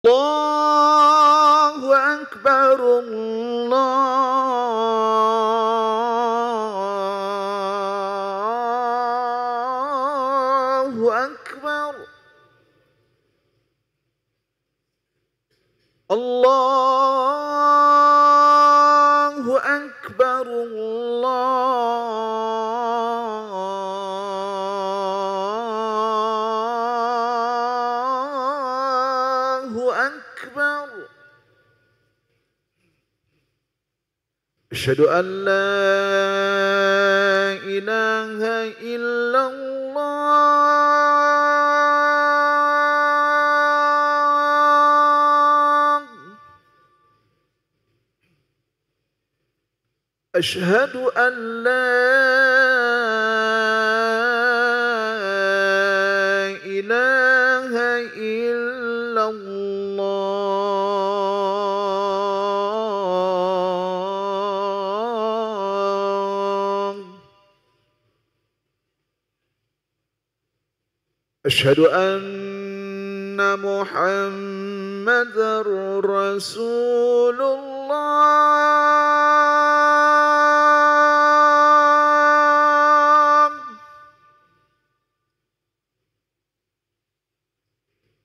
الله أكبر الله أكبر الله أكبر الله أكبر. أشهد أن لا إله إلا الله. أشهد أن لا إله إلا الله. أشهد أن محمدًا رسول الله.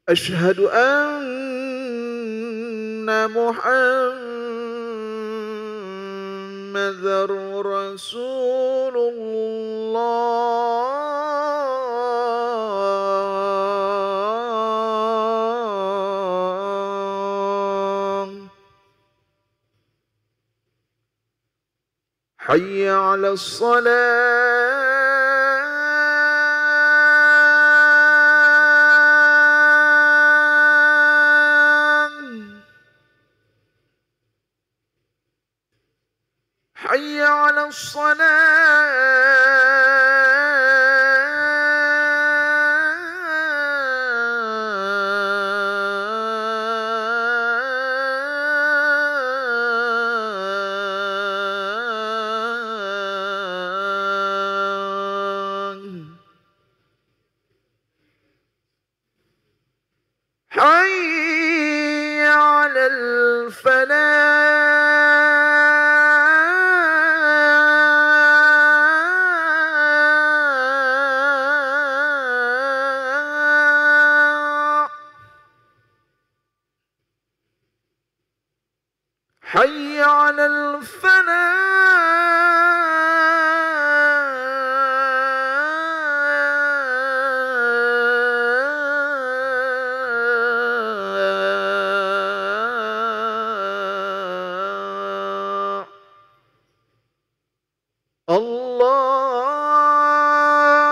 أشهد أن محمدًا رسول الله. حي على الصلاة. حي على الصلاة. حي على الفلاح. حي على الفلاح.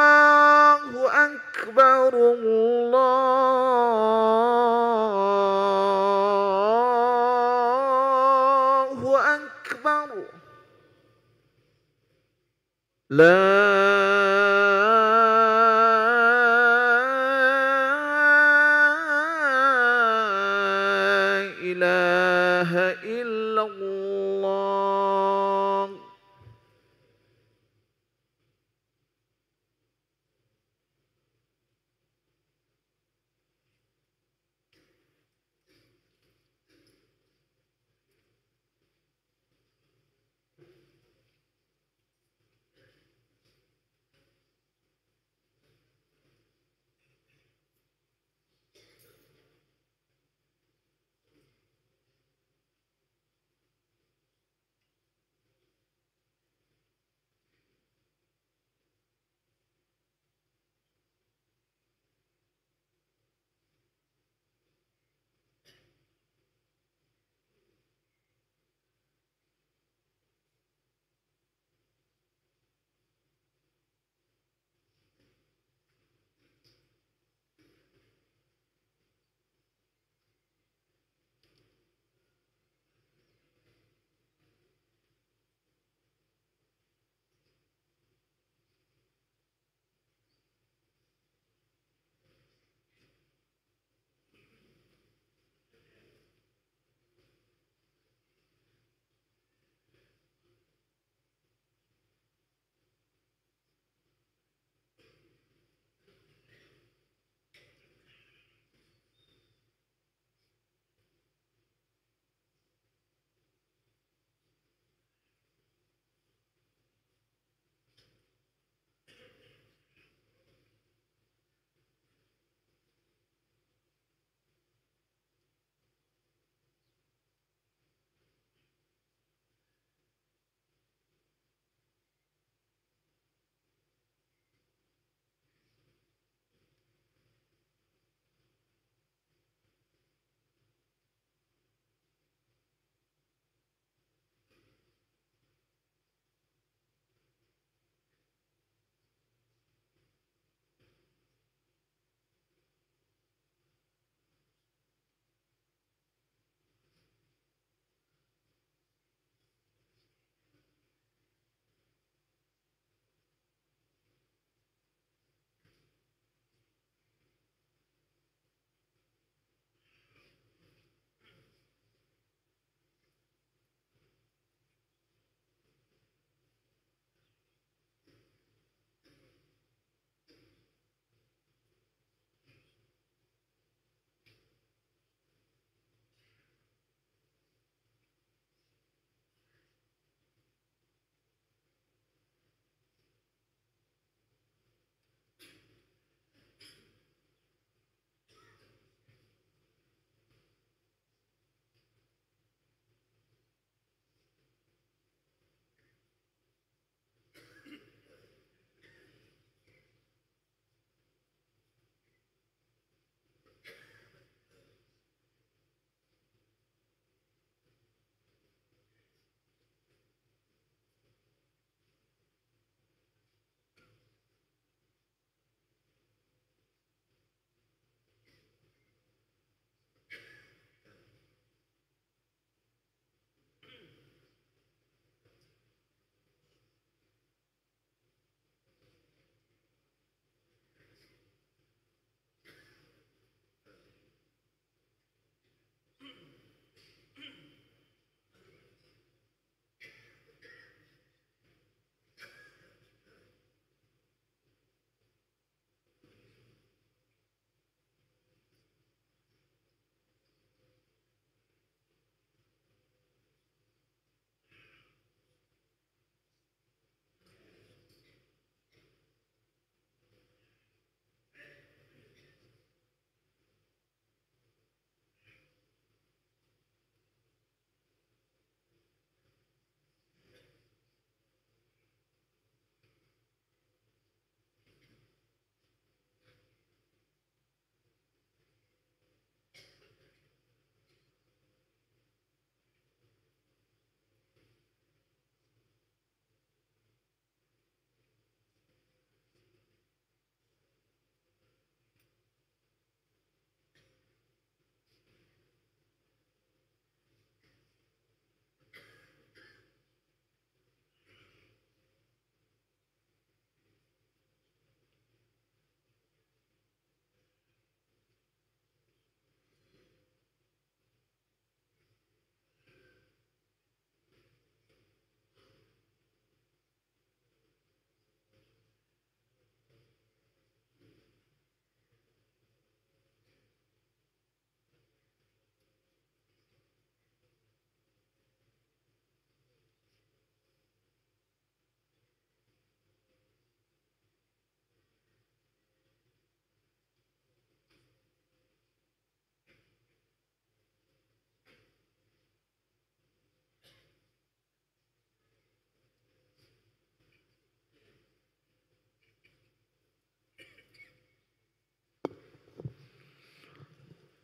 الله أكبر الله أكبر. لا إله إلا الله.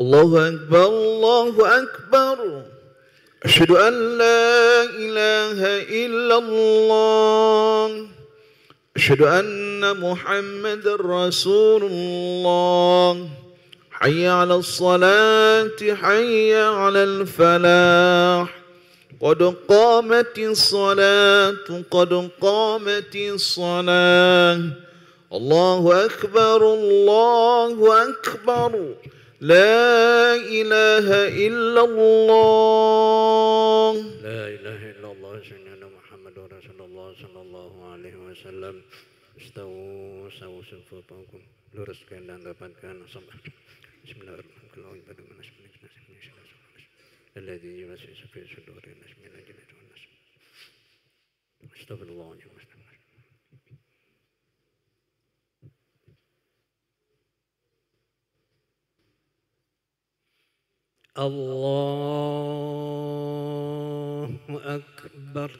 الله أكبر الله أكبر أشهد أن لا إله إلا الله أشهد أن محمد رسول الله حي على الصلاة حي على الفلاح قد قامت الصلاة قد قامت الصلاة الله أكبر الله أكبر لا إله إلا الله لا إله إلا الله سيدنا محمد رسول الله صلى الله عليه wasallam. Istawu sawu sufufakum, luruskan dan dapatkan sabar. Bismillahirrahmanirrahim. الذي يوسوس في صدور الناس من الجنة والناس. استغفر الله العظيم. الله أكبر.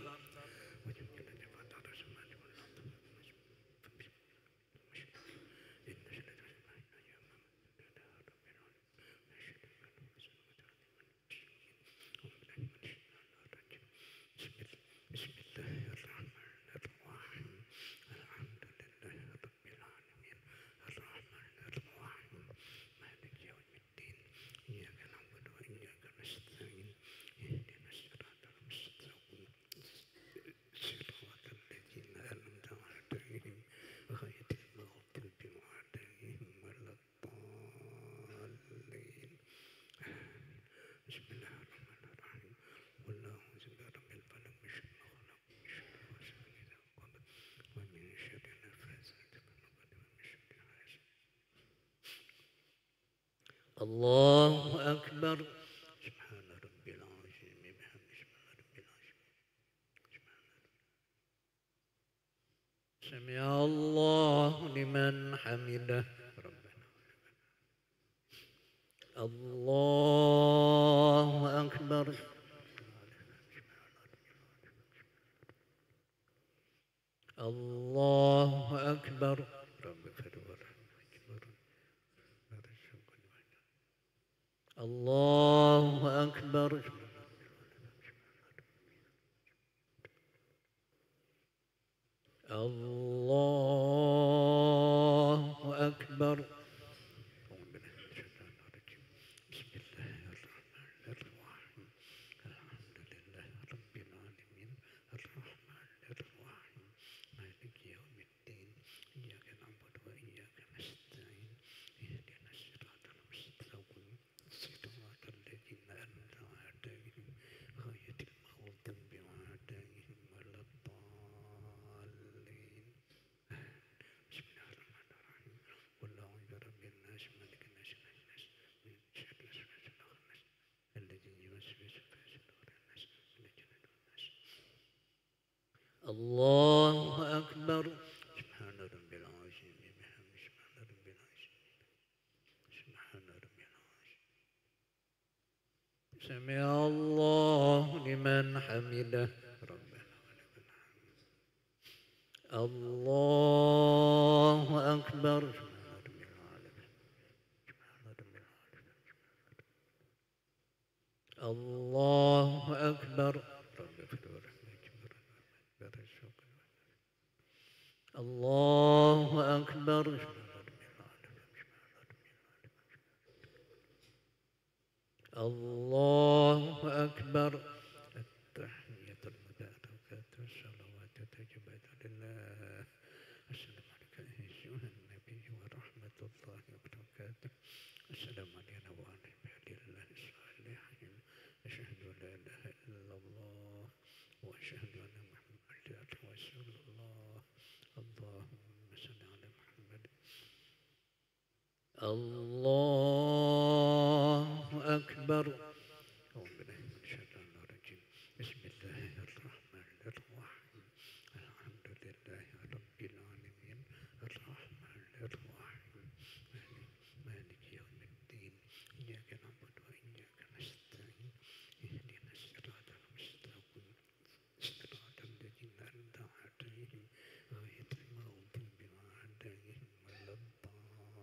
الله أكبر. سبحان ربي العظيم بحمده سبحان ربي العظيم. سمع الله لمن حمده ربنا. الله أكبر. الله أكبر. الله أكبر. الله أكبر. بسم الله الرحمن الرحيم. الحمد لله رب العالمين الرحمن الرحيم مالك يوم الدين إياك نعبد وإياك نستعين اهدنا الصراط المستقيم صراط الذين أنعمت عليهم غير المغضوب عليهم ولا الضالين. بسم الله الرحمن الرحيم. قل أعوذ برب الناس ملك الناس إله الناس من شر الوسواس الخناس الذي يوسوس في صدور الناس من الجنة والناس. الله أكبر. سبحان ربي العظيم بحمده سبحان ربي العظيم. سبحان ربي العظيم. سمع الله لمن حمده ربنا ولك الحمد. الله أكبر. سبحان ربي العظيم. سبحان ربي العظيم. الله أكبر. رب اغفر ورحمة الله أكبر. الله أكبر. التحية المباركة والصلوات الطيبات لله. السلام عليك أيها النبي ورحمة الله وبركاته. السلام علينا وعلى عباد الله الصالحين. أشهد أن لا إله إلا الله وأشهد أن محمدا رسول الله. اللهم صل على محمد. الله أكبر. أعوذ بالله من الشيطان الرجيم. بسم الله الرحمن الرحيم. الحمد لله رب العالمين الرحمن الرحيم مالك يوم الدين إياك نعبد وإياك نستعين اهدنا الصراط المستقيم صراط الذين أنعمت عليهم غير المغضوب عليهم ولا الضالين.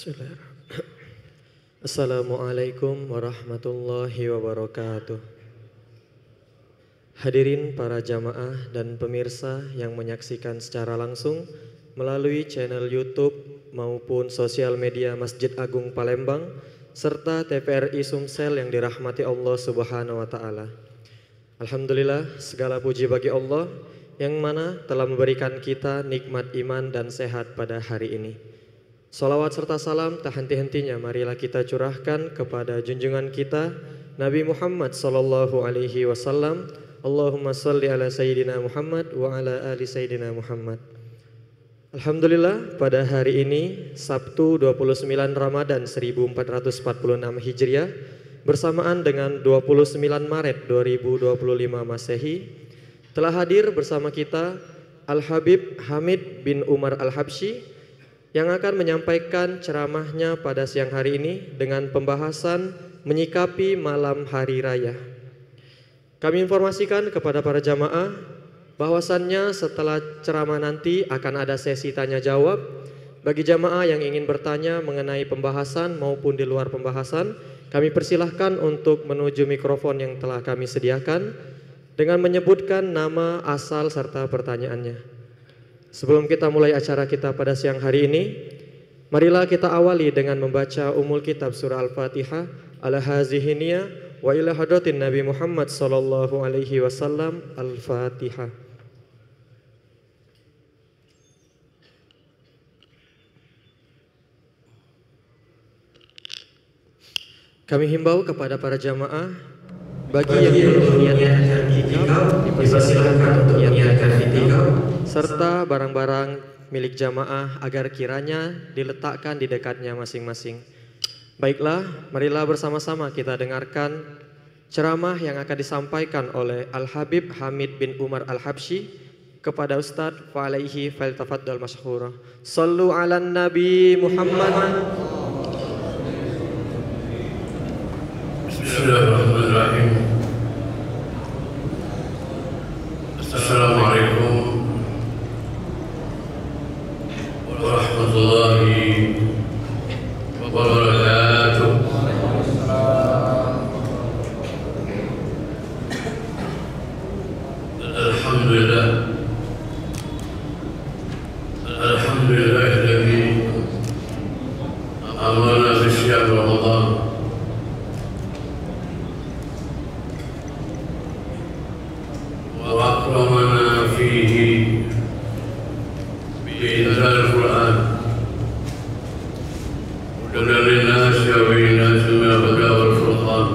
Bismillahirrahmanirrahim. Assalamualaikum warahmatullahi wabarakatuh. Hadirin para jamaah dan pemirsa yang menyaksikan secara langsung melalui channel YouTube maupun sosial media Masjid Agung Palembang serta TVRI Sumsel yang dirahmati Allah Subhanahu wa taala. Alhamdulillah, segala puji bagi Allah yang mana telah memberikan kita nikmat iman dan sehat pada hari ini. Salawat serta salam tak henti-hentinya marilah kita curahkan kepada junjungan kita Nabi Muhammad sallallahu alaihi wasallam. Allahumma salli ala sayyidina Muhammad wa ala ali sayyidina Muhammad. Alhamdulillah, pada hari ini Sabtu 29 Ramadan 1446 Hijriah bersamaan dengan 29 Maret 2025 Masehi telah hadir bersama kita Al-Habib Hamid bin Umar Al-Habsyi yang akan menyampaikan ceramahnya pada siang hari ini dengan pembahasan menyikapi malam hari raya. Kami informasikan kepada para jamaah bahwasannya setelah ceramah nanti akan ada sesi tanya jawab. Bagi jamaah yang ingin bertanya mengenai pembahasan maupun di luar pembahasan, kami persilahkan untuk menuju mikrofon yang telah kami sediakan dengan menyebutkan nama, asal, serta pertanyaannya. Sebelum kita mulai acara kita pada siang hari ini, marilah kita awali dengan membaca umul kitab surah Al-Fatihah ala hazihiniyah wa ila hadratin Nabi Muhammad sallallahu alaihi wasallam. Al-Fatihah. Kami himbau kepada para jamaah bagi yang belum meniatkan i'tikaf dipersilakan untuk meniatkan i'tikaf serta barang-barang milik jamaah agar kiranya diletakkan di dekatnya masing-masing. Baiklah, marilah bersama-sama kita dengarkan ceramah yang akan disampaikan oleh Al-Habib Hamid bin Umar Al-Habsyi kepada Ustadz fa'alaihi faltafaddal masyhura. Sallu ala Nabi Muhammad. Bismillahirrahmanirrahim. Assalamualaikum warahmatullahi wabarakatuh. Alhamdulillah. Alhamdulillahilladzi amarna bi syahr Ramadan وأكرمنا فيه بإنزال القرآن هدى للناس وبينات من الهدى والفرقان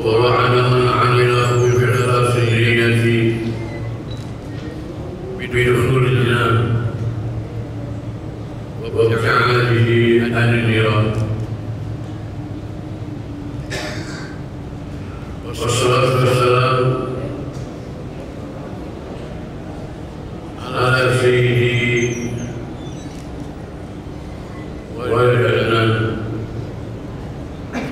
ووعد من عمله بإخلاص النية بدخول الجنان وابتعاده عن النيران. والصلاة والسلام على سيدي ولد الأنام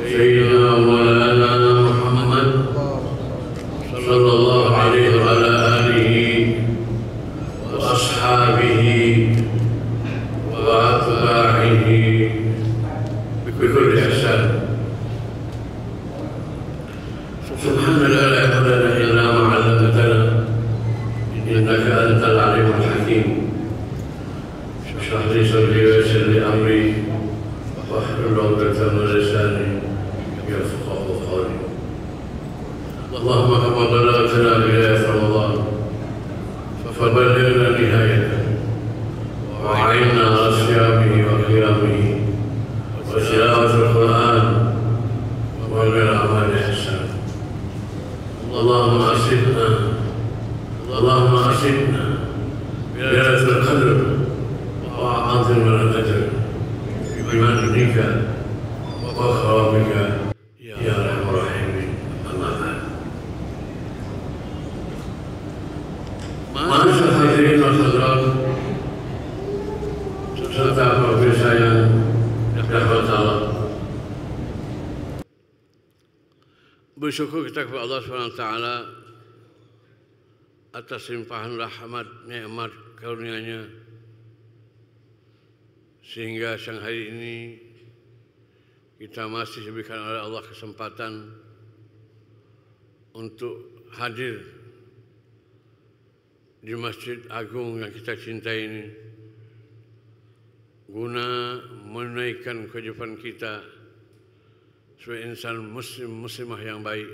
سيدنا مولانا محمد صلى الله عليه وعلى آله وأصحابه وأتباعه بكل إحسان. سبحان الله لا علم لنا إلا ما علمتنا إنك أنت العليم الحكيم. اشرح لي صدري ويسر لي أمري واحلل عقدة من لساني يفقهوا قولي. اللهم كما بلغتنا بداية رمضان فبلغنا نهايته وأعنا على صيامه وقيامه وتلاوة القرآن ومن الأعمال إحسان. اللهم أرشدنا بليلة القدر وأعظم الأجر بمنك وكرمك يا أرحم الراحمين. أما بعد. Masyaallah hadirin hadirat serta pemirsa yang dirahmati Allah. Bersyukur kita kepada Allah SWT atas limpahan rahmat, nikmat, karunia-Nya sehingga siang hari ini kita masih diberikan oleh Allah kesempatan untuk hadir di Masjid Agung yang kita cintai ini guna menunaikan kewajipan kita sebagai insan muslimah yang baik,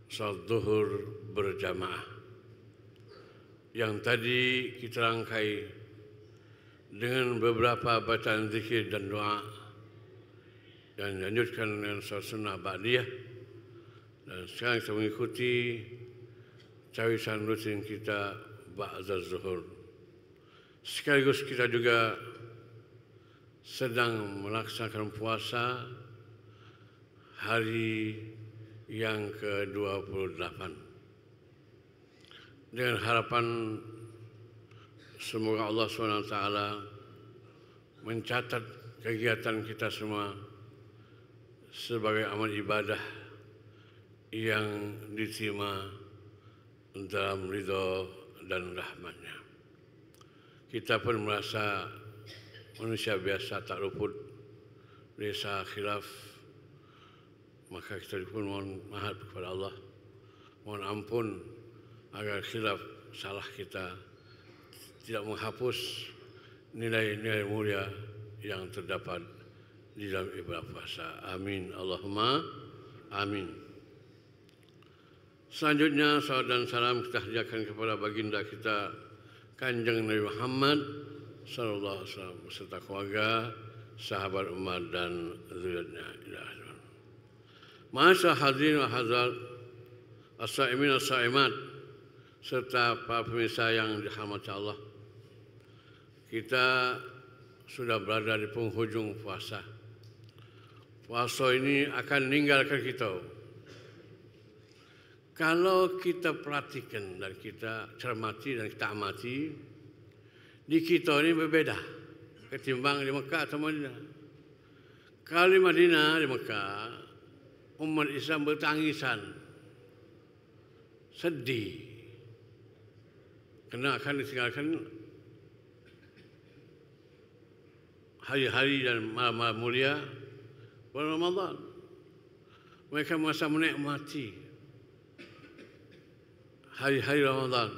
salat zuhur berjamaah yang tadi kita rangkai dengan beberapa bacaan zikir dan doa dan dilanjutkan dengan salat sunnah ba'diyah, dan sekarang kita mengikuti cawisan rutin kita ba'da zuhur. Sekaligus kita juga sedang melaksanakan puasa hari yang ke-28 dengan harapan semoga Allah SWT mencatat kegiatan kita semua sebagai amal ibadah yang diterima dalam ridho dan rahmatnya. Kita pun merasa manusia biasa, tak luput desa khilaf, maka kita pun mohon maaf kepada Allah, mohon ampun agar khilaf salah kita tidak menghapus nilai-nilai mulia yang terdapat di dalam ibadah puasa. Amin. Allahumma amin. Selanjutnya salam dan salam kita hadiahkan kepada baginda kita Kanjeng Nabi Muhammad sallallahu alaihi wasallam beserta keluarga, sahabat umat dan zuriatnya. Ma'asyiral hadirin wa hadirat, as-saimin as-saimat, serta para pemirsa yang dirahmati Allah. Kita sudah berada di penghujung puasa. Puasa ini akan meninggalkan kita. Kalau kita perhatikan dan kita cermati dan kita amati, di kita ini berbeda ketimbang di Mekah atau Madinah. Kalau di Madinah, di Mekah, umat Islam bertangisan, sedih, kerana akan ditinggalkan hari-hari dan malam-malam mulia bulan Ramadan. Mereka merasa menikmati hari-hari Ramadan,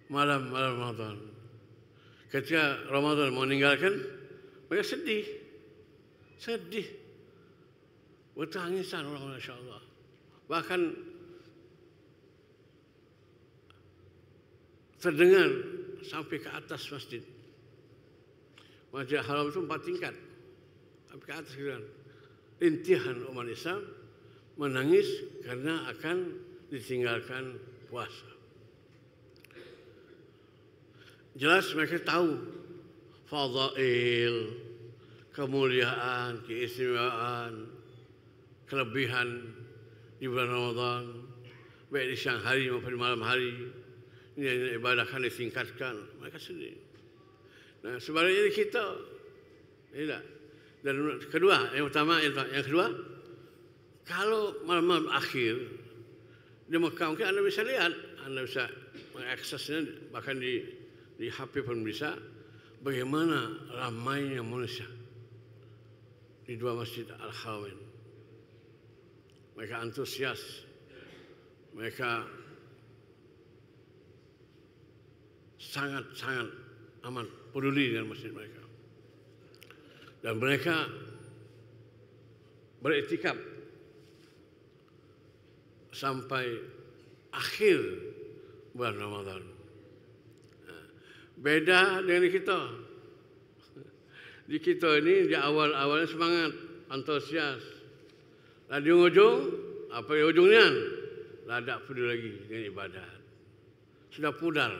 malam-malam Ramadan. Ketika Ramadan meninggalkan, mereka sedih, bertangisan orang, Masya Allah. Bahkan terdengar sampai ke atas masjid. Masjid Haram itu 4 tingkat, sampai ke atas gitu. Intihan umat Islam menangis karena akan ditinggalkan puasa. Jelas mereka tahu fadail, kemuliaan, keistimewaan, kelebihan di bulan Ramadan, baik di siang hari maupun di malam hari. Ini ibadah akan ditingkatkan. Mereka sedih. Nah, sebaliknya kita tidak. Dan kedua, yang kedua, kalau malam-malam akhir di Mekah mungkin anda bisa lihat, anda bisa mengaksesnya, bahkan di HP pun bisa, bagaimana ramainya manusia di dua masjid Al-Haramain. Mereka antusias, mereka sangat-sangat amat peduli dengan masjid mereka. Dan mereka beriktikaf sampai akhir bulan Ramadan. Beda dengan kita. Di kita ini di awal-awalnya semangat, antusias. Lah di ujung, apa di ujungnya? Lah tak peduli lagi dengan ibadat. Sudah pudar.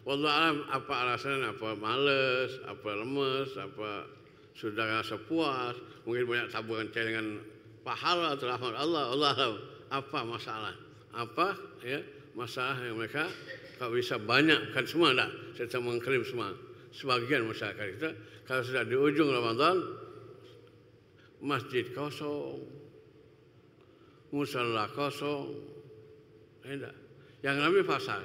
Wallahualam apa alasannya, apa malas, apa lemes, apa sudah rasa puas, mungkin banyak taburan celengan pahala atau rahmat Allah. Allahualam apa masalah? Apa ya masalah yang mereka tak bisa banyak, kan semua tak? Saya mengklaim semua. Sebagian masyarakat kita kalau sudah di ujung Ramadan, masjid kosong, musala kosong, tidak. Yang ramai pasar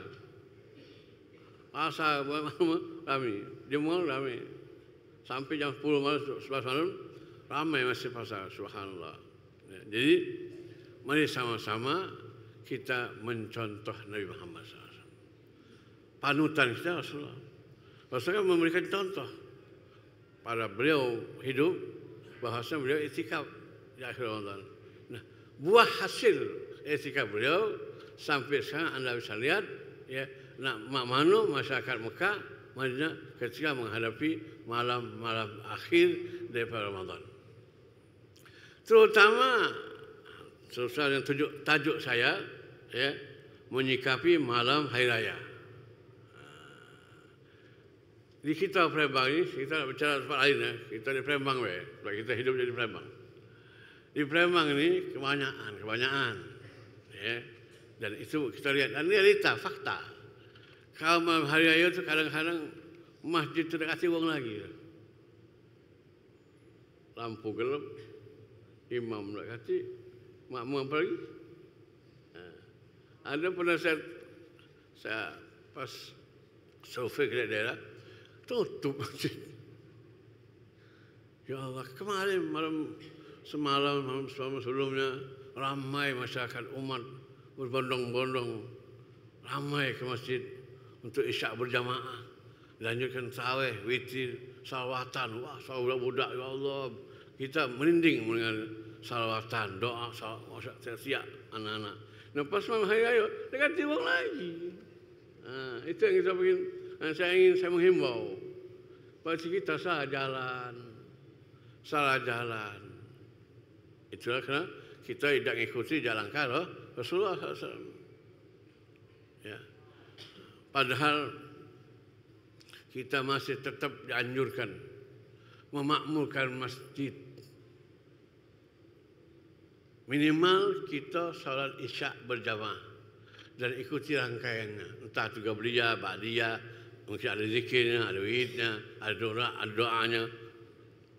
ramai, di mall ramai. sampai jam 10 malam, 11 malam, ramai masih pasar, subhanallah. Jadi, mari sama-sama kita mencontoh Nabi Muhammad SAW. Panutan kita Rasulullah. Rasulullah memberikan contoh pada beliau hidup, bahasa beliau itikaf di akhir Ramadan. Nah, buah hasil itikaf beliau sampai sekarang Anda bisa lihat, ya, mana masyarakat Mekah, Madinah ketika menghadapi malam-malam akhir daripada Ramadan. Terutama yang tajuk saya, ya, menyikapi malam hari raya. Di kita Palembang ini, kita bicara tempat lain, ya. Kita di Palembang, sebab kita hidup di Palembang. Di Palembang ini kebanyakan, ya. Dan itu kita lihat, dan realita, fakta. Kalau malam hari raya itu kadang-kadang masjid tidak kasih uang lagi. Lampu gelap, imam tidak kasih, makmum apa lagi? Ada pernah saya pas survei ke daerah, tutup masjid. Ya Allah, kemarin semalam sebelumnya ramai masyarakat umat berbondong-bondong ramai ke masjid untuk isyak berjamaah, lanjutkan tarawih, witir, salawatan. Wah, budak-budak, ya Allah, kita merinding dengan salawatan, doa, siap anak-anak. Nah, pas malam hari raya, dia ganti uang lagi. Itu yang kita bikin. Saya menghimbau pada kita salah jalan. Itulah kerana kita tidak mengikuti jalan karo Rasulullah SAW. Ya. Padahal kita masih tetap dianjurkan memakmurkan masjid. Minimal kita salat isyak berjamaah dan ikuti rangkaiannya. Entah itu qabliyah, ba'diyah, mungkin ada zikirnya, ada wiridnya, ada doanya.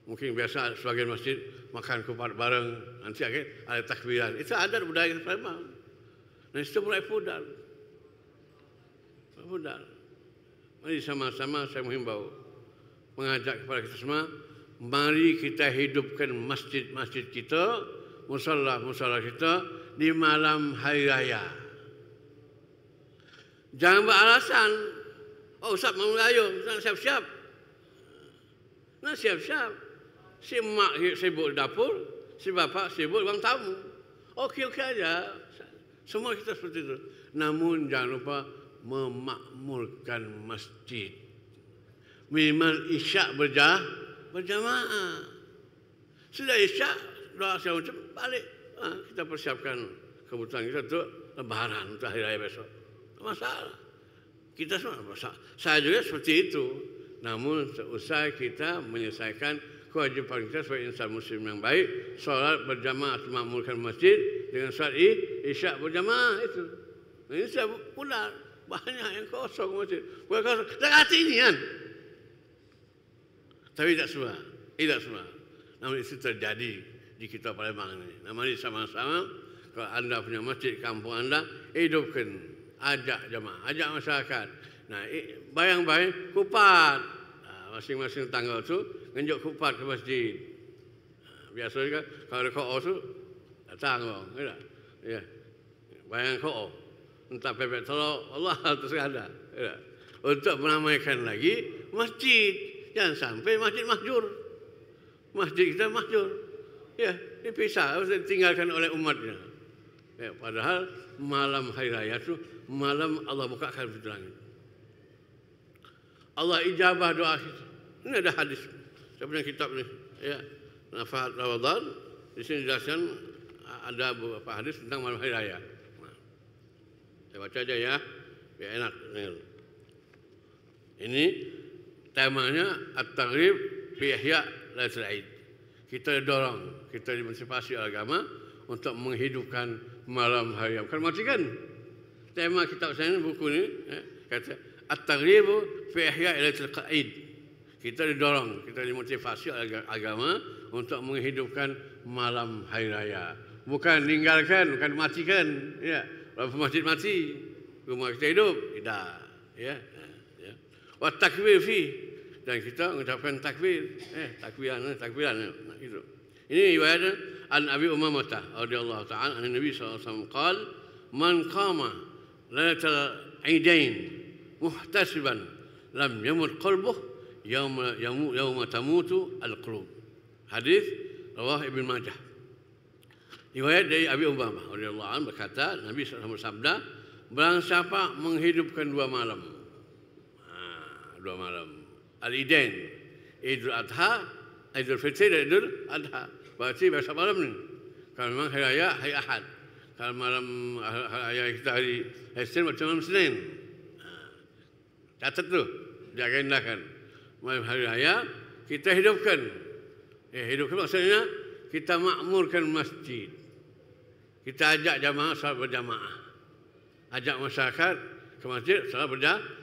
Mungkin biasa sebagian masjid makan kupat bareng, nanti ada takbiran. Itu adat budaya Palembang. Dan itu mulai pudar. Mari sama-sama saya menghimbau, mengajak kepada kita semua, mari kita hidupkan masjid-masjid kita, musalla kita di malam hari raya. Jangan beralasan, oh Ustaz mau raya, Ustaz siap-siap. Nah siap-siap. Si mak sibuk dapur, si bapak sibuk ruang tamu. Okey aja. Semua kita seperti itu. Namun jangan lupa memakmurkan masjid. Minimal isyak berjamaah. Sudah isyak, doa segala macam, balik. Kita persiapkan kebutuhan kita untuk lebaran, untuk hari raya besok. Tak masalah. Kita semua masalah. Saya juga seperti itu. Namun seusai kita menyelesaikan kewajiban kita sebagai insan muslim yang baik, solat berjamaah, memakmurkan masjid dengan solat isyak berjamaah itu. Ini saya pulang. Banyak yang kosong masjid. Bukan kosong. Tak hati ini kan. Tapi tidak semua. Namun itu terjadi di kita Palembang ini. Namanya sama-sama, kalau anda punya masjid kampung anda, hidupkan. Ajak jamaah, ajak masyarakat. Nah, bayang-bayang kupat. Masing-masing tangga itu ngenjuk kupat ke masjid. Biasanya kalau ada ko'o itu datang bang. Ya. Bayang ko'o. Entah pepek telur, Allah terus ada. Ya. Untuk menamaikan lagi masjid. Jangan sampai masjid mahjur. Masjid kita mahjur. Ya, dipisah, ditinggalkan oleh umatnya. Ya, padahal malam hari raya itu malam Allah bukakan pintu langit. Allah ijabah doa kita. Ini ada hadis. Saya punya kitab ni. Ya, Nafahat Ramadan. Di sini dijelaskan ada beberapa hadis tentang malam hari raya. Saya baca aja ya, biar enak. Ini temanya At-Targhib fi Ihya Lailatul Aid. Kita dorong, kita dimotivasi agama untuk menghidupkan malam hari raya. Bukan matikan. Tema kitab saya ini, buku ini, kata At-Targhib fi Ihya Lailatul Aid. Kita didorong, kita dimotivasi oleh agama untuk menghidupkan malam hari raya. Bukan tinggalkan, bukan matikan. Ya, kalau masjid mati, rumah kita hidup, tidak. Ya. Wa takbir fi, dan kita mengucapkan takbir. Takbiran itu. Ini riwayat an Abi Umamah radhiyallahu ta'ala an Nabi sallallahu alaihi wasallam qala man qama lailatal aidain muhtasiban lam yamut qalbuh yawma tamutu al-qulub. Hadis rawah Ibn Majah. Riwayat dari Abi Umamah radhiyallahu anhu berkata, Nabi SAW bersabda, barang siapa menghidupkan 2 malam. 2 malam. Al-Idain, Idul Adha, Idul Fitri dan Idul Adha. Berarti besok malam ni. Kalau memang hari raya, hari Ahad. Kalau malam hari raya kita hari Isnin macam malam Senin. Catat tu, dia agendakan. Malam hari raya kita hidupkan. Hidupkan maksudnya kita makmurkan masjid. Kita ajak jamaah salat berjamaah. Ajak masyarakat ke masjid salat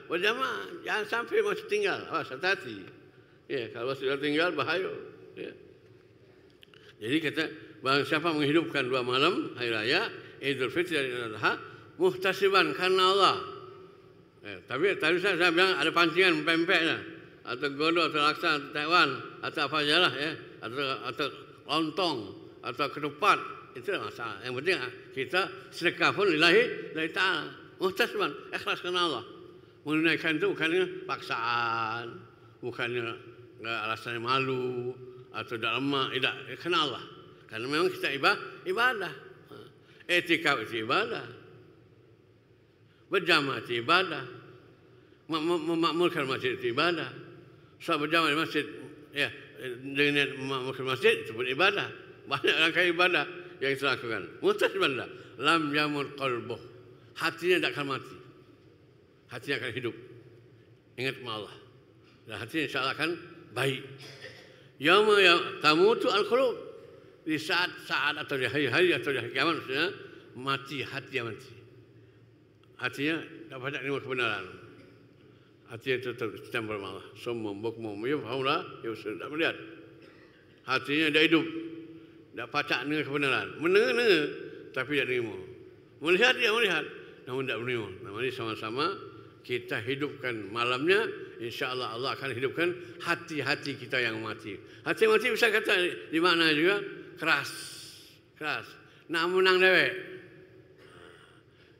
berjamaah. Jangan sampai masih tinggal. Awas, hati-hati. Kalau sudah tinggal bahaya. Jadi kata barang siapa menghidupkan 2 malam hari raya Idul Fitri dan Idul Adha muhtasiban karena Allah. Tapi tadi saya bilang ada pancingan pempeknya atau godok atau laksa atau Taiwan atau apa saja lah atau lontong atau ketupat. Itu masalah. Yang penting kita sedekah pun lillahi ta'ala. Muhtasiban, ikhlas karena Allah. Menunaikan itu bukannya paksaan, bukannya alasannya malu atau dah lemah, tidak, karena Allah. Karena memang kita ibadah. Etikaf itu ibadah. Berjamaah itu ibadah. Memakmurkan masjid itu ibadah. Soal berjamaah di masjid, dengan memakmurkan masjid itu pun ibadah. Banyak rangkaian ibadah yang kita lakukan. Muhtasiban lam yamut qalbuh. Hatinya tidak akan mati. Hatinya akan hidup. Ingat sama Allah. Dan hatinya insyaAllah akan baik. Yauma tamutu al-qulub. Di saat-saat atau di hari-hari atau di hari kiamat maksudnya mati, hati yang mati. Hatinya tak banyak menerima kebenaran. Hatinya tetap campur sama Allah. Sombong, bukmum, yufhaula, yusur. Tak melihat. Hatinya tidak hidup. Tak pacak dengan kebenaran. Mendengar, tapi tidak menerima. Melihat, dia melihat. Namun tidak menerima. Namanya sama-sama kita hidupkan malamnya. InsyaAllah Allah akan hidupkan hati-hati kita yang mati. Hati yang mati bisa kata di makna juga keras. Nak menang dewek.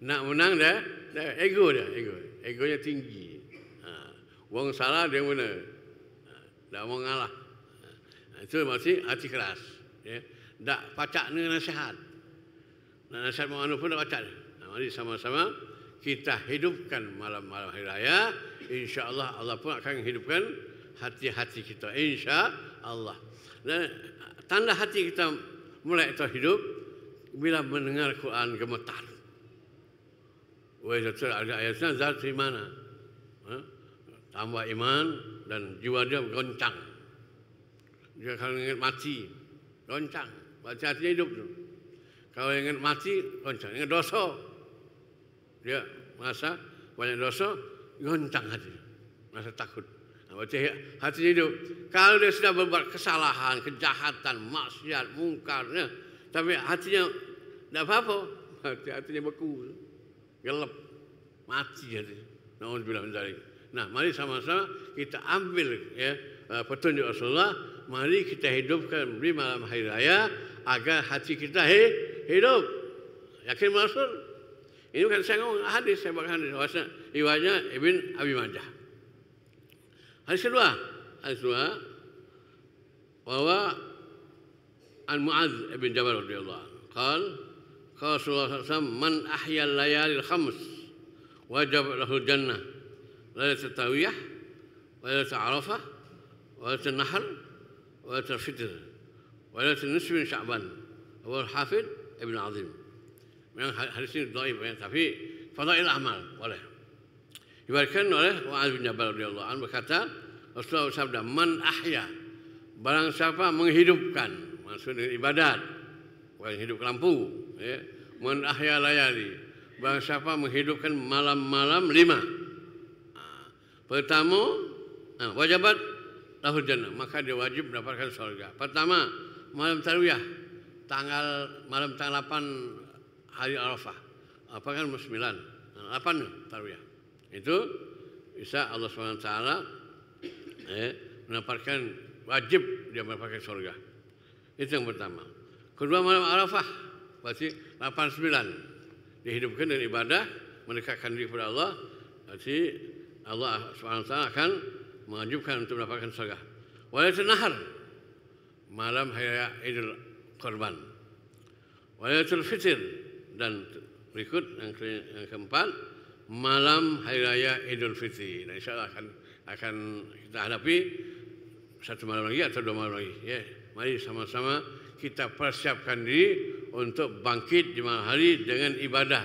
Nak menang dewek. Ego dia. Egonya tinggi. Wong salah dia benar. Tak mau ngalah. Itu maksudnya hati keras. Tak pacak dengan nasihat. Nasihat mana pun tak pacak. Mari sama-sama kita hidupkan malam-malam hari raya. InsyaAllah Allah pun akan hidupkan hati-hati kita. InsyaAllah. Dan tanda hati kita mulai terhidup bila mendengar Quran gemetar. Ada ayatnya zat di mana? Tambah iman dan jiwa dia goncang. Dia kalau ingat mati, goncang. Baca hatinya hidup tu. Kalau ingat mati, goncang. Ingat dosa, dia merasa banyak dosa, goncang hati, merasa takut. Baca hatinya hidup. Kalau dia sudah berbuat kesalahan, kejahatan, maksiat, mungkarnya, tapi hatinya tidak apa-apa, hatinya beku, gelap, mati hatinya. Na'udzubillah min dzalik. Nah, mari sama-sama kita ambil petunjuk Rasulullah. Mari kita hidupkan di malam hari raya agar hati kita hidup. Yakin Rasul? Ini bukan saya ngomong hadis, saya baca hadis. Riwayatnya Ibn Abi Majah. Hadis kedua bahwa An Mu'adz bin Jabal radhiyallahu anhu qala Rasulullah SAW man ahya al-layalil khams wajib lahu jannah lailatul tawiyah wa lailatul arafah wa lailatul nahr wa lailatul fitr wa lailatul nisfi min sya'ban wa al-hafid Ibn Azim. Memang hadis ini dhaif tapi fadail amal boleh. Diberikan oleh Mu'adz bin Jabal radhiyallahu anhu berkata Rasulullah bersabda man ahya barang siapa menghidupkan maksud dengan ibadat bukan hidup lampu man ahya layali barang siapa menghidupkan malam-malam 5 pertama wajibat lahul jannah maka dia wajib mendapatkan surga. Pertama malam tarawih malam tanggal 8 hari Arafah apa kan 9 8 tarawih itu bisa Allah SWT mendapatkan wajib dia mendapatkan surga. Itu yang pertama. Kedua, malam Arafah berarti 89 dihidupkan dengan ibadah, mendekatkan diri kepada Allah. Berarti Allah SWT akan mewajibkan untuk mendapatkan surga. Walatul Nahar, malam hari raya Idul Kurban. Walatul Fitr, dan berikut yang keempat, malam hari raya Idul Fitri. Dan insyaAllah akan kita hadapi satu malam lagi atau 2 malam lagi. Ya, mari sama-sama kita persiapkan diri untuk bangkit di malam hari dengan ibadah,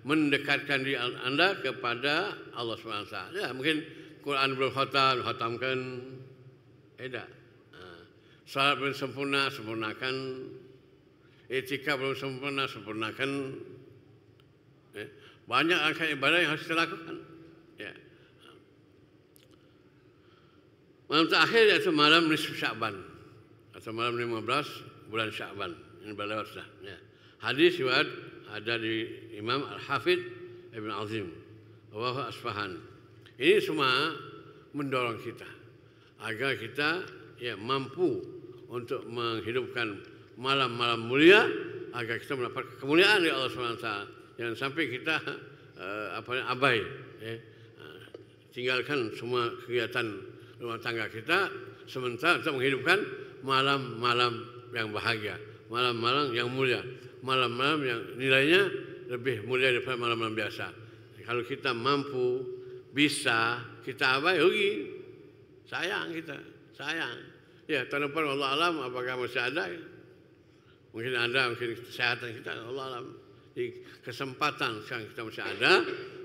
mendekatkan diri anda kepada Allah SWT. Ya, mungkin Quran belum khatamkan, tidak. Salat belum sempurna, sempurnakan. Etika belum sempurna, sempurnakan. Banyak rangkaian ibadah yang harus kita lakukan. Ya. Malam terakhir iaitu malam nisfu Sya'ban atau malam 15 bulan Sya'ban. Ini berlewat sudah. Ya. Hadis riwayat ada di Imam Al-Hafidh Ibn Azim, Rawahu Asfahan. Ini semua mendorong kita agar kita mampu untuk menghidupkan malam-malam mulia, agar kita mendapat kemuliaan dari Allah SWT. Jangan sampai kita abai, tinggalkan semua kegiatan rumah tangga kita sementara untuk menghidupkan malam-malam yang bahagia, malam-malam yang mulia, malam-malam yang nilainya lebih mulia daripada malam-malam biasa. Kalau kita mampu, bisa, kita abai, rugi. Sayang kita, sayang. Ya, tahun depan Allah alam apakah masih ada? Mungkin ada, mungkin kesehatan kita, Allah alam. Di kesempatan sekarang kita masih ada,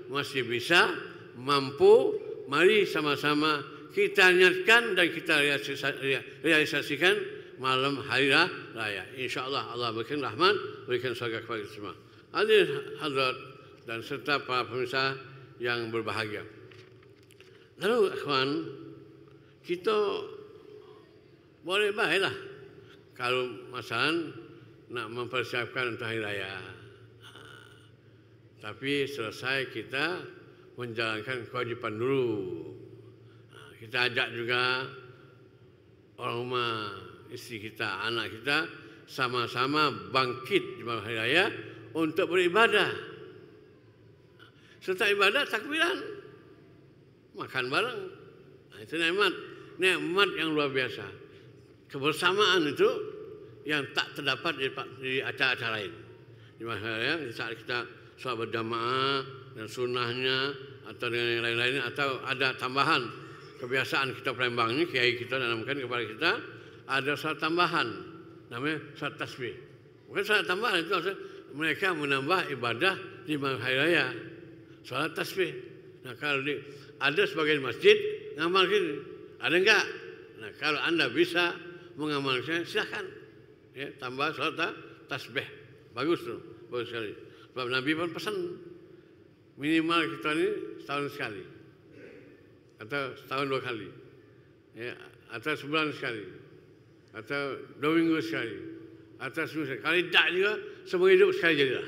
masih bisa, mampu, mari sama-sama kita niatkan dan kita realisasikan malam hari raya. InsyaAllah Allah berikan rahmat, berikan surga kepada kita semua. Hadirin hadirat dan serta para pemirsa yang berbahagia. Lalu ikhwan, kita boleh baiklah kalau masalah nak mempersiapkan untuk hari raya. Tapi selesai kita menjalankan kewajipan dulu. Kita ajak juga orang rumah, isteri kita, anak kita sama-sama bangkit di malam hari raya untuk beribadah. Setelah ibadah takbiran, makan bareng. Itu nikmat yang luar biasa. Kebersamaan itu yang tak terdapat di acara-acara lain. Di malam hari raya, di saat kita sholat berjamaah dan sunnahnya atau dengan yang lain-lainnya, atau ada tambahan kebiasaan kita Palembang ini, kiai kita nanamkan kepada kita, ada sholat tambahan namanya sholat tasbih. Bukan sholat tambahan, itu maksudnya mereka menambah ibadah di malam hari raya, sholat tasbih. Nah, kalau ada sebagian masjid ngamal gini, ada enggak? Nah, kalau anda bisa mengamalkan, silakan. Ya, tambah sholat tasbih, bagus tuh, bagus sekali. Sebab Nabi pun pesan minimal kita ini setahun sekali, atau setahun 2 kali, ya, atau sebulan sekali, atau 2 minggu sekali, atau seminggu sekali. Kalau tidak juga semua hidup sekali jadilah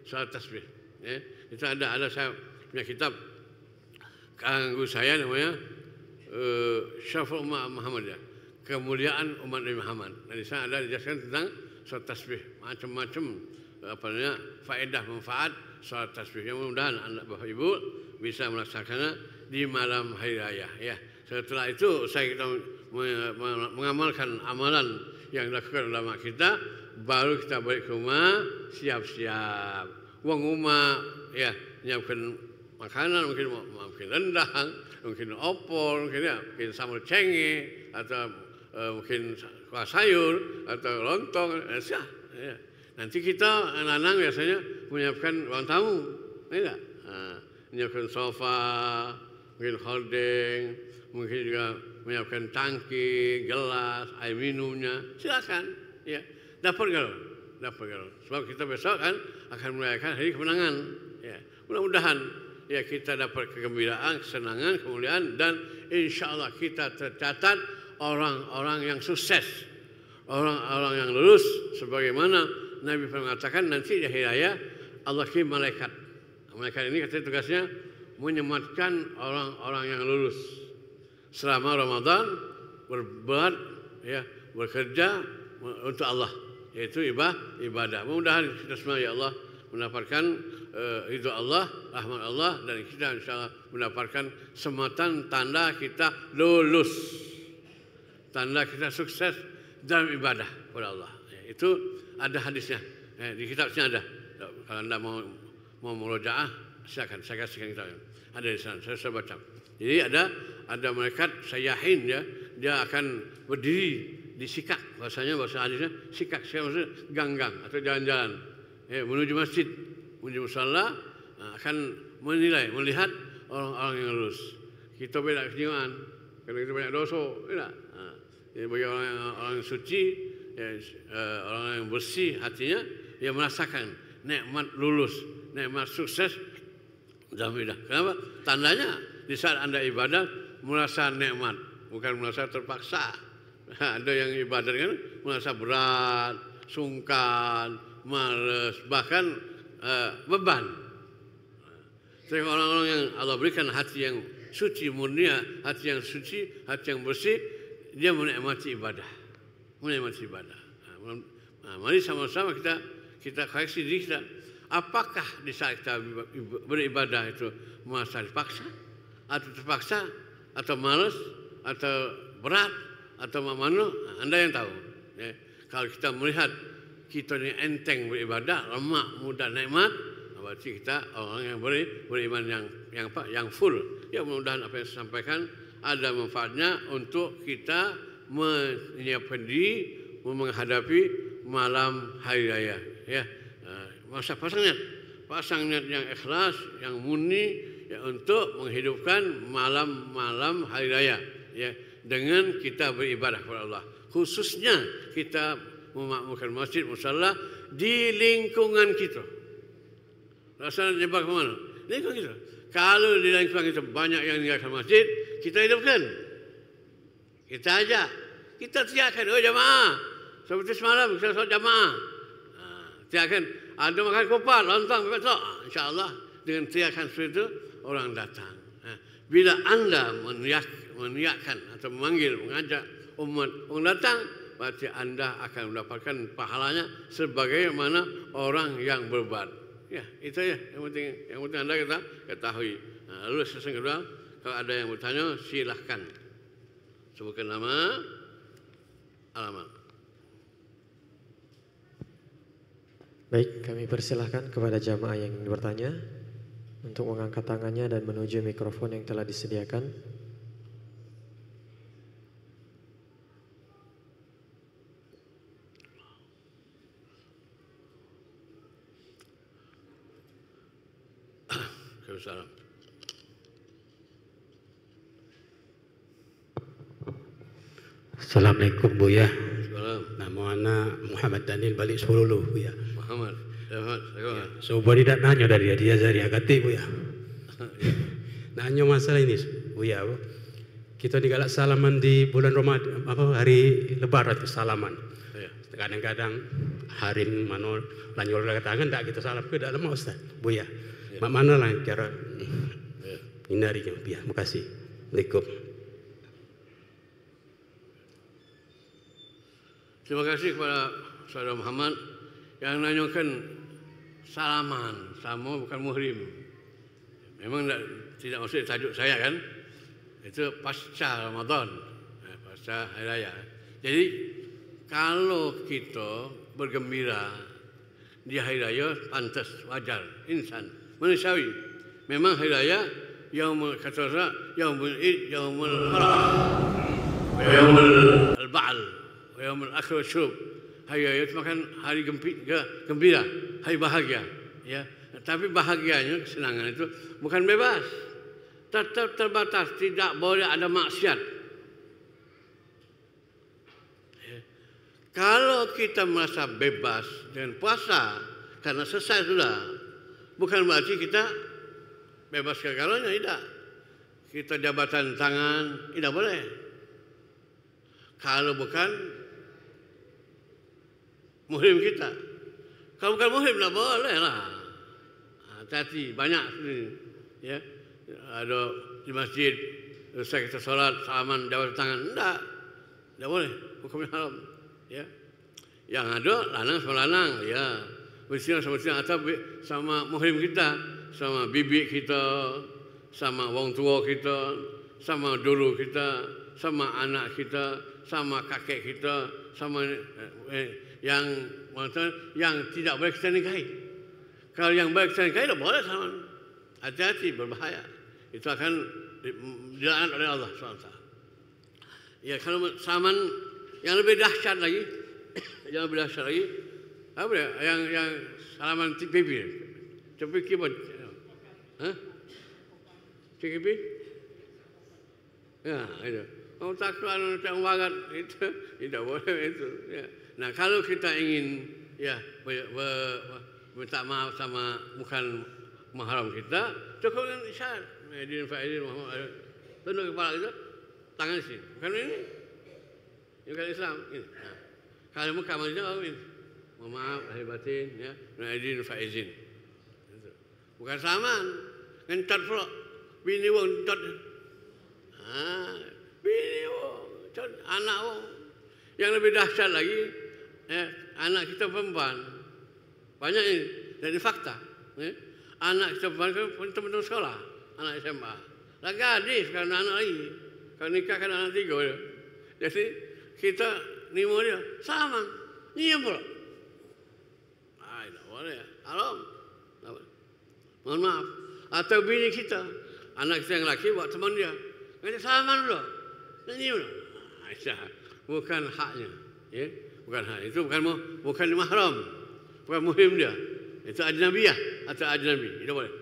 sholat tasbih. Ya. Itu ada saya punya kitab karangan guru saya namanya Syaraful Ummah Muhammadiyah, kemuliaan umat Nabi Muhammad. Dan di sana ada dijelaskan tentang sholat tasbih, macam-macam faedah manfaat sholat tasbih. Yang mudah-mudahan anda Bapak Ibu bisa melaksanakannya di malam hari raya. Ya. Setelah itu kita mengamalkan amalan yang dilakukan ulama kita, baru kita balik ke rumah, siap-siap. Uang rumah, ya, nyiapkan makanan, mungkin rendang, mungkin opor, mungkin sambal cenge, atau mungkin kuah sayur, atau lontong. Ya. Nanti kita anak-anak biasanya menyiapkan ruang tamu, enggak? Menyiapkan sofa, mungkin hordeng, mungkin juga menyiapkan tangki, gelas, air minumnya. Silakan, ya. Dapat kalau. Sebab kita besok kan akan merayakan hari kemenangan. Ya. Mudah-mudahan ya kita dapat kegembiraan, kesenangan, kemuliaan, dan insya Allah kita tercatat orang-orang yang sukses, orang-orang yang lulus, sebagaimana Nabi pernah mengatakan nanti di hari raya Allah kirim malaikat. Malaikat ini katanya tugasnya menyematkan orang-orang yang lulus. selama Ramadan berbuat ya, bekerja untuk Allah, yaitu ibadah. Mudah-mudahan kita semua ya Allah mendapatkan ridho Allah, rahmat Allah, dan kita insyaallah mendapatkan sematan tanda kita lulus, tanda kita sukses dalam ibadah kepada Allah. Ya, itu ada hadisnya, di kitabnya ada. Kalau anda mau murojaah, silakan saya kasihkan kita. Ada di sana, saya baca. Jadi ada malaikat sayyahin, ya, dia akan berdiri di sikak, bahasa hadisnya sikak maksudnya ganggang atau jalan-jalan, menuju masjid, menuju musalla, akan melihat orang-orang yang lulus. Kita beda kejiwaan, karena kita banyak dosa, tidak. Jadi bagi orang yang suci, ya, orang yang bersih hatinya, dia merasakan nikmat lulus, nikmat sukses dalam ibadah. Kenapa? Tandanya di saat anda ibadah merasa nikmat, bukan merasa terpaksa. Ada yang ibadah kan merasa berat, sungkan, malas, bahkan beban. Tapi orang-orang yang Allah berikan hati yang suci, murni, hati yang suci, hati yang bersih, dia menikmati ibadah, mari sama-sama kita koreksi diri kita. Apakah di saat kita beribadah itu merasa dipaksa, atau terpaksa, atau malas, atau berat, atau mana? Anda yang tahu. Ya. Kalau kita melihat kita ini enteng beribadah, lemak, mudah, nikmat, berarti kita orang yang beriman yang full. Ya, mudah-mudahan apa yang saya sampaikan ada manfaatnya untuk kita menyiapkan diri menghadapi malam hari raya. Ya, pasang niat yang ikhlas, yang murni, ya, untuk menghidupkan malam-malam hari raya, ya, dengan kita beribadah kepada Allah. Khususnya kita memakmurkan masjid, musalla di lingkungan kita. Rasanya jebak ke mana? Lingkungan kita. Kalau di lingkungan kita banyak yang meninggalkan masjid, kita hidupkan. Kita ajak. Kita teriakkan, oh jamaah. Seperti semalam kita solat jamaah. Teriakkan, ada makan kopat, lontong, besok. InsyaAllah dengan teriakan seperti itu, orang datang. Bila anda meniakkan atau memanggil, mengajak umat orang datang, berarti anda akan mendapatkan pahalanya sebagaimana orang yang berbuat. Ya, itu ya yang penting anda kita ketahui. Lalu sesi kedua, kalau ada yang bertanya silahkan sebutkan nama, alamat. Baik, kami persilahkan kepada jamaah yang ingin bertanya untuk mengangkat tangannya dan menuju mikrofon yang telah disediakan. Salam. Assalamualaikum Buya. Salam. Nama anak Muhammad Daniel balik Sepuluh Buya. Muhammad. Ya. So boleh tak nanya dari dia dari agati Buya. Nanya masalah ini Buya. Kita digalak salaman di bulan Ramadan, hari Lebaran itu salaman. Ya. Kadang-kadang hari mana lanjut tangan tak kita salam ke dalam Ustaz Buya. Ya. Mana lah cara hindari ya. Terima kasih. Assalamualaikum. Terima kasih kepada saudara Muhammad yang nanyakan salaman sama bukan muhrim. Memang tidak maksud tajuk saya kan. Itu pasca Ramadan, pasca hari raya. Jadi kalau kita bergembira di hari raya pantas, wajar, insan, manusiawi. Memang hari raya yaumul kasara, yaumul id, yaumul farah, yaumul al-ba'al, yaumul akhl wa syurb. Hari raya itu makan hari gembira, hari bahagia, ya. Tapi bahagianya, kesenangan itu bukan bebas. Tetap terbatas, tidak boleh ada maksiat. Ya. Kalau kita merasa bebas dengan puasa karena selesai sudah, bukan berarti kita bebas segala-galanya, tidak. Kita jabatan tangan, tidak boleh. Kalau bukan muhrim kita. Kalau bukan muhrim, tidak boleh lah. Hati-hati, banyak sini. Ya. Ada di masjid selesai kita solat, salaman, jawab tangan. Tidak boleh. Hukumnya haram. Ya. Yang ada lanang sama lanang, ya. Bersina sama bersina atau sama muhrim kita, sama bibi kita, sama wong tua kita, sama dulu kita, sama anak kita, sama kakek kita, sama yang tidak boleh kita nikahi. Kalau yang boleh kita nikahi, tidak boleh sama. Hati-hati, berbahaya. Itu akan dilaknat oleh Allah SWT. Ya, kalau saman yang lebih dahsyat lagi, apa ya? Yang salaman pipi, cepi kibon, CKP? Ya, itu. Mau takkan macam banget itu tidak boleh itu. Ya. Nah, kalau kita ingin ya minta maaf sama bukan mahram kita, cukup dengan isyarat. Aidin fa'idin Muhammad tunduk kepala kita, tangan sini. Bukan ini. Ini bukan Islam. Ini. Nah, kalau muka manusia ini. Mohon maaf lahir batin ya. Aidin fa'idin. Bukan saman. Ngentot pula. Bini wong tot. Bini wong tot anak wong. Yang lebih dahsyat lagi, anak kita perempuan. Banyak ini dari fakta. Anak kita perempuan teman-teman sekolah, anak SMA. Lah gadis kan anak lagi. Kalau nikah kan anak 3 dia. Jadi kita nimo dia sama. Nyium pula. Tidak boleh. Haram. Mohon maaf. Atau bini kita, anak kita yang laki buat teman dia. Kata sama dulu. Nyium dulu. Bukan haknya. Ya? Bukan hak. Itu bukan mahram. Bukan muhrim dia. Itu ajnabiyah atau ajnabi. Tidak boleh.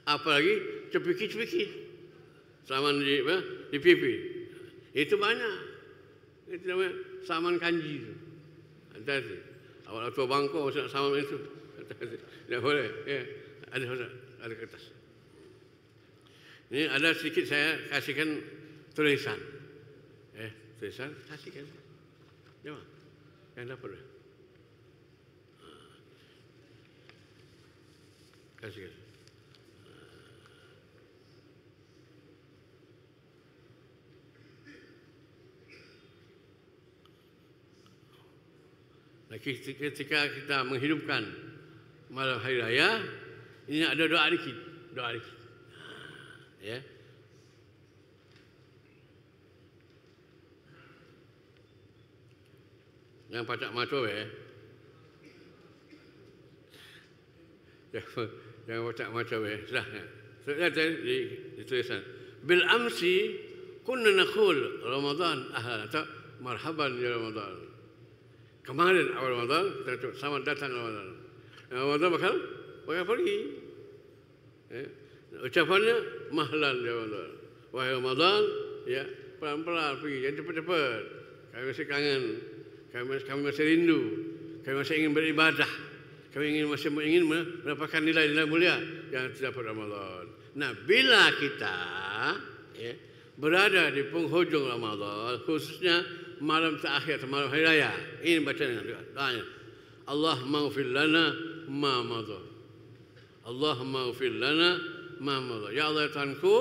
Apalagi cepiki-cepiki. Saman di pipi. Itu banyak. Itu namanya saman kanji itu. Hati-hati. Awal tua bangko masuk saman itu. Hati-hati. Tidak boleh. Ya. Ada kertas. Ini ada sedikit saya kasihkan tulisan. Tulisan kasihkan. Jom. Yang dapat dah. Kasihkan. Nah, ketika kita menghidupkan malam hari raya, ini ada doa dikit. Ya. Yang pacak maco yang pacak maco sudah. Sudah ditulisan. Bil amsi kunna naqul Ramadan ahlan atau marhaban ya Ramadan. Kemarin awal Ramadan kita selamat datang Ramadan. Ramadan bakal pergi. Ucapannya mahlan ya Ramadan. Wahai Ramadan, ya pelan-pelan pergi, jangan cepat-cepat. Kami masih kangen. Kami masih rindu, kami masih ingin beribadah, kami masih ingin mendapatkan nilai-nilai mulia yang terdapat Ramadan. Nah, bila kita berada di penghujung Ramadan, khususnya malam terakhir atau malam hari raya, ini baca dengan doanya. Allahumma ighfir lana ma madha. Allahumma ighfir lana ma madha. Ya Allah Tuhanku,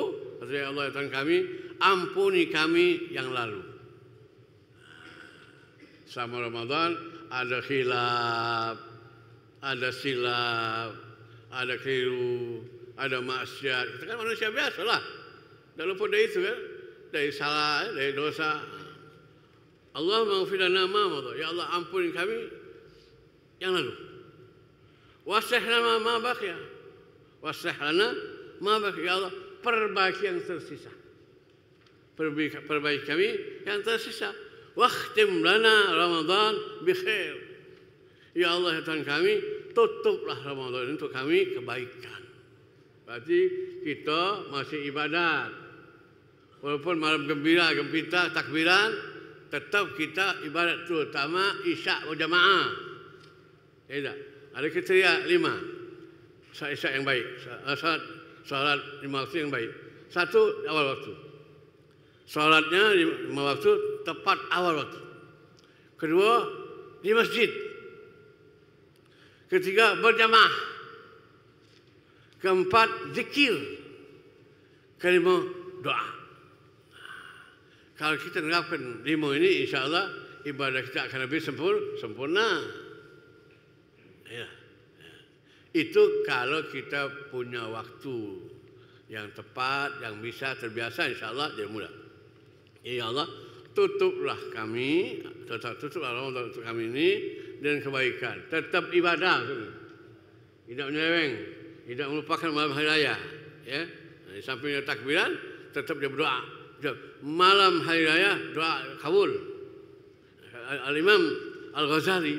ya Allah Tuhan kami, ampuni kami yang lalu. Selama Ramadan ada khilaf, ada silap, ada keliru, ada maksiat. Kita kan manusia biasa lah. Tak lupa dari itu kan, dari salah, dari dosa. Allahumma ighfir lana ma madha. Ya Allah ampuni kami yang lalu. Waslih lana ma baqiya. Waslih lana ma baqiya. Ya Allah perbaiki yang tersisa. Perbaiki kami yang tersisa. Wakhtim lana Ramadan bi khair. Ya Allah ya Tuhan kami, tutuplah Ramadan untuk kami kebaikan. Berarti kita masih ibadat. Walaupun malam gembira, gempita, takbiran, tetap kita ibadat terutama isyak berjamaah. Tidak. Ada kriteria 5. Isyak yang baik. Salat 5 waktu yang baik. 1 awal waktu. Salatnya 5 waktu tepat awal waktu. Kedua, di masjid. Ketiga, berjamaah. Keempat, zikir. Kelima, doa. Kalau kita menerapkan 5 ini, insya-Allah ibadah kita akan lebih sempurna. Ya. Itu kalau kita punya waktu yang tepat, yang bisa terbiasa, insya-Allah dia mudah. Ya Allah, tutuplah kami, tutuplah Ramadan untuk kami ini dengan kebaikan. Tetap ibadah, tidak menyeleweng, tidak melupakan malam hari raya. Ya, di samping takbiran, tetap dia berdoa. Malam hari raya doa kabul. Al-Imam Al-Ghazali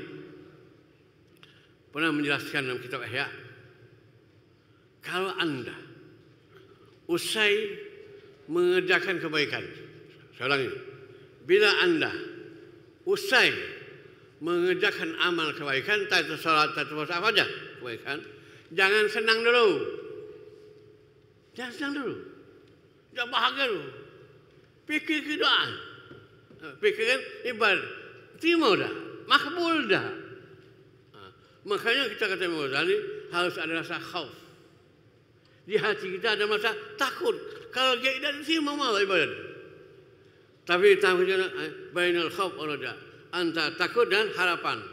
pernah menjelaskan dalam kitab Ihya, kalau Anda usai mengerjakan kebaikan, saya ulangi, bila Anda usai mengerjakan amal kebaikan, tak itu salat, tak itu puasa, apa saja kebaikan, jangan senang dulu. Jangan senang dulu. Jangan bahagia dulu. Fikir doa. Fikirkan ibadah. Terima dah. Makbul dah. Makanya kita kata Imam Ghazali harus ada rasa khauf. Di hati kita ada rasa takut. Kalau dia tidak diterima malah ibadah. Tapi takutnya bainal khauf wal raja. Antara takut dan harapan.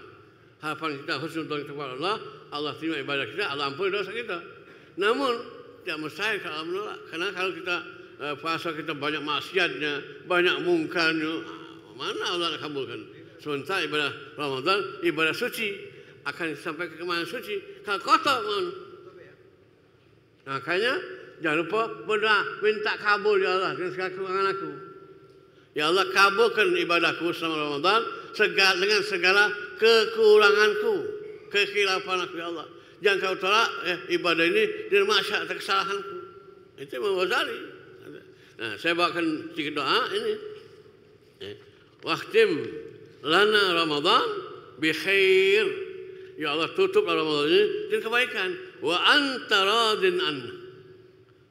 Harapan kita husnul kepada Allah. Allah terima ibadah kita. Allah ampuni dosa kita. Namun tidak mustahil kalau menolak. Karena kalau kita puasa kita banyak maksiatnya, banyak mungkarnya, mana Allah nak kabulkan? Sementara ibadah Ramadan, ibadah suci akan sampai ke mana suci. Kalau kotor, makanya jangan lupa berdoa, minta kabul ya Allah dengan segala kekurangan aku. Ya Allah, kabulkan ibadahku selama Ramadan dengan segala kekuranganku, kekhilafan aku ya Allah. Jangan kau tolak ibadah ini dengan maksiat atau kesalahanku. Itu Imam Ghazali. Nah, saya bawakan sedikit doa ini. Waqtim lana Ramadan bi khair. Ya Allah, tutuplah Ramadan ini dengan kebaikan. Wa anta radin anna.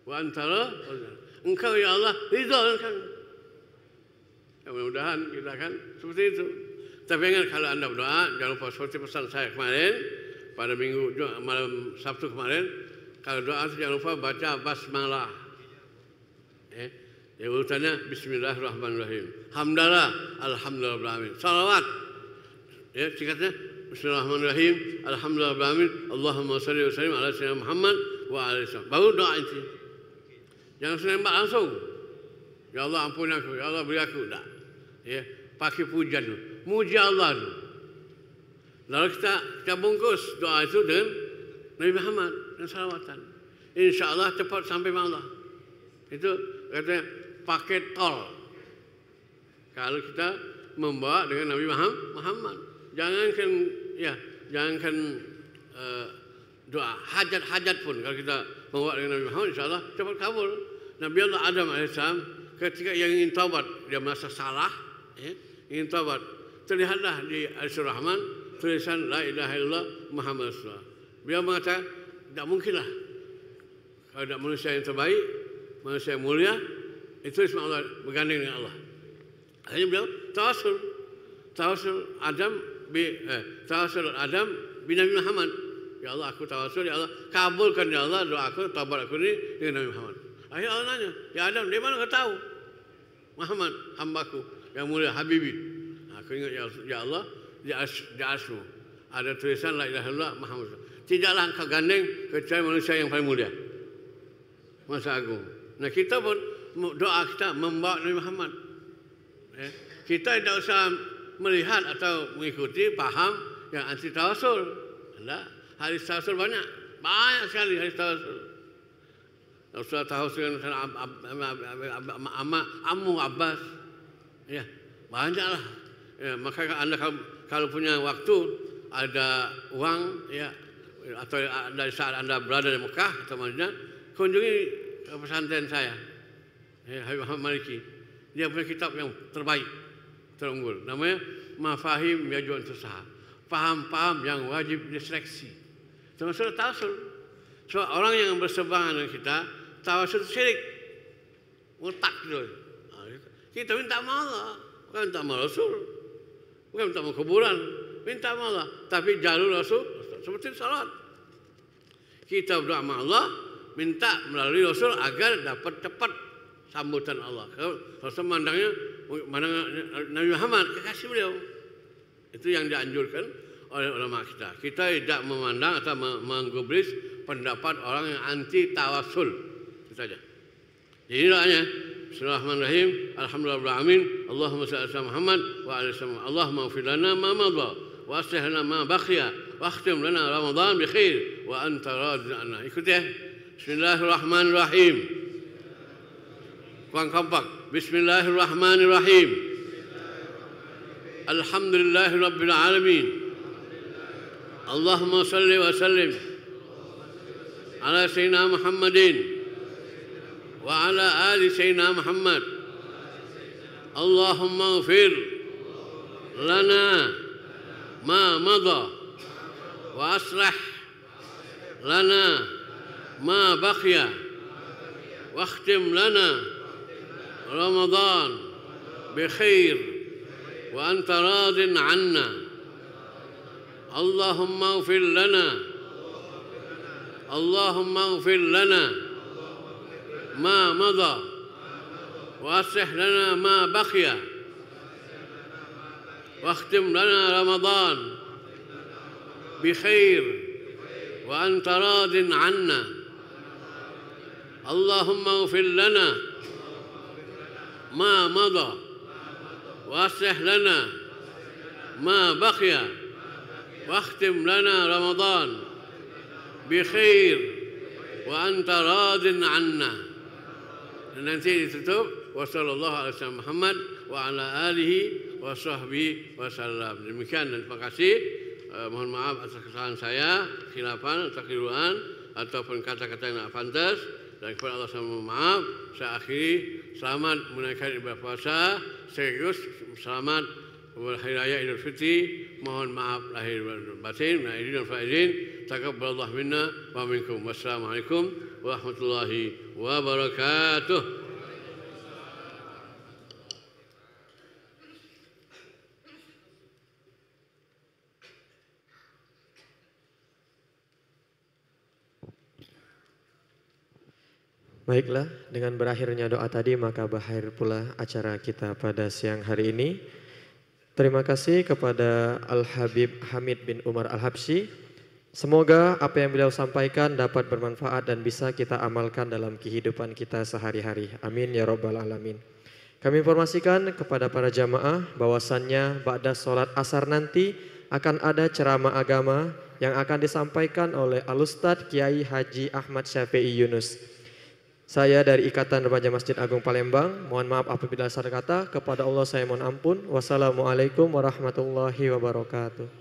Wa anta radin. Engkau ya Allah ridha dengan kami. Ya, mudah-mudahan kita akan seperti itu. Tapi ingat kalau Anda berdoa, jangan lupa seperti pesan saya kemarin pada minggu malam Sabtu kemarin, kalau doa jangan lupa baca basmalah. Ya, urutannya Bismillahirrahmanirrahim. Hamdalah, Alhamdulillahirrahmanirrahim. Salawat. Ya, singkatnya Bismillahirrahmanirrahim. Alhamdulillahirrahmanirrahim. Allahumma salli wa sallim ala sayyidina Muhammad wa alihi wasallam. Baru doa itu. Jangan senembak langsung. Ya Allah ampuni aku, ya Allah beri aku. Tak. Ya, pakai pujian tu. Muji Allah tu. Lalu kita bungkus doa itu dengan Nabi Muhammad dan salawatan. InsyaAllah cepat sampai Allah. Itu katanya paket tol. Kalau kita membawa dengan Nabi Muhammad, jangankan doa hajat-hajat pun kalau kita membawa dengan Nabi Muhammad, insyaallah cepat kabul. Nabi Allah Adam alaihissalam ketika yang ingin taubat, dia merasa salah, ingin taubat, terlihatlah di Al-Surah Rahman tulisan La ilaha illallah Muhammad Rasulullah. Beliau mengatakan tidak mungkinlah kalau ada manusia yang terbaik, manusia yang mulia, itu Isma Allah berganding dengan Allah. Akhirnya beliau tawasul Adam bin Nabi Muhammad. Ya Allah, aku tawasul, ya Allah, kabulkan ya Allah doa aku, taubat aku ini dengan Nabi Muhammad. Akhirnya Allah nanya, ya Adam, dari mana kau tahu? Muhammad, hambaku yang mulia, Habibi. Aku ingat ya Allah, di asmu ada tulisan La ilaha illallah Muhammad. Tidaklah engkau gandeng kecuali manusia yang paling mulia, masa agung. Nah, kita pun doa kita membawa Nabi Muhammad. Kita tidak usah melihat atau mengikuti paham yang anti tawasul. Hadis tawasul banyak sekali hadis tawasul. Rasulullah tawasul dengan Ammu Abbas. Ya, banyaklah. Ya, maka Anda kalau punya waktu, ada uang, ya, atau dari saat Anda berada di Mekah atau Madinah, kunjungi ke pesantren saya, Habib Muhammad Maliki. Dia punya kitab yang terbaik, terunggul. Namanya Mafahim Yajuan Tusaha. Paham-paham yang wajib diseleksi. Termasuk tawasul. So, orang yang berseberangan dengan kita, tawasul syirik. Mutak gitu. Kita minta Allah, bukan minta sama Rasul. Bukan minta sama kuburan, minta sama Allah. Tapi jalur Rasul, seperti salat. Kita berdoa sama Allah, minta melalui Rasul agar dapat cepat sambutan Allah. Kalau Rasul memandangnya Nabi Muhammad kekasih beliau. Itu yang dianjurkan oleh ulama kita. Kita tidak memandang atau menggubris pendapat orang yang anti tawasul. Itu saja. Jadi doanya Bismillahirrahmanirrahim. Alhamdulillahirabbil alamin. Allahumma shalli ala Muhammad wa ala ali Allahumma ighfir lana ma madha wa aslih lana ma baqiya wa akhtim lana Ramadan bi khair wa anta radin anna. Ikut ya. Bismillahirrahmanirrahim. Kurang kompak. Bismillahirrahmanirrahim. Alhamdulillahirabbil alamin. Allahumma shalli wa sallim ala sayyidina Muhammadin wa ala ali sayyidina Muhammad. Allahumma ighfir lana ma madha wa aslih lana ma baqiya wa akhtim lana Ramadan bi khair wa anta radin 'anna. Allahumma ighfir lana ma madha wa aslih lana ma baqiya wa akhtim lana Ramadan bi khair wa anta radin 'anna. Allahumma ighfir lana ma madha wa aslih lana ma baqiya واختم لنا رمضان بخير وأنت راض عنا. Nanti ditutup wasallallahu alaihi wasallam Muhammad wa ala alihi wa sahbihi wasallam. Demikian dan terima kasih. Mohon maaf atas kesalahan saya, khilafan atau keliruan ataupun kata-kata yang tidak pantas, dan kepada Allah saya mohon maaf. Saya akhiri selamat menunaikan ibadah puasa sekaligus selamat Hari Raya Idul Fitri. Mohon maaf lahir batin, dan faizin. Taqabbalallahu minna wa minkum. Wassalamualaikum warahmatullahi wabarakatuh. Baiklah, dengan berakhirnya doa tadi maka berakhir pula acara kita pada siang hari ini. Terima kasih kepada Al-Habib Hamid bin Umar Al-Habsyi. Semoga apa yang beliau sampaikan dapat bermanfaat dan bisa kita amalkan dalam kehidupan kita sehari-hari. Amin ya rabbal alamin. Kami informasikan kepada para jamaah bahwasannya ba'da sholat asar nanti akan ada ceramah agama yang akan disampaikan oleh Al-Ustadz Kiai Haji Ahmad Syafi'i Yunus. Saya dari Ikatan Remaja Masjid Agung Palembang, mohon maaf apabila salah kata, kepada Allah saya mohon ampun. Wassalamualaikum warahmatullahi wabarakatuh.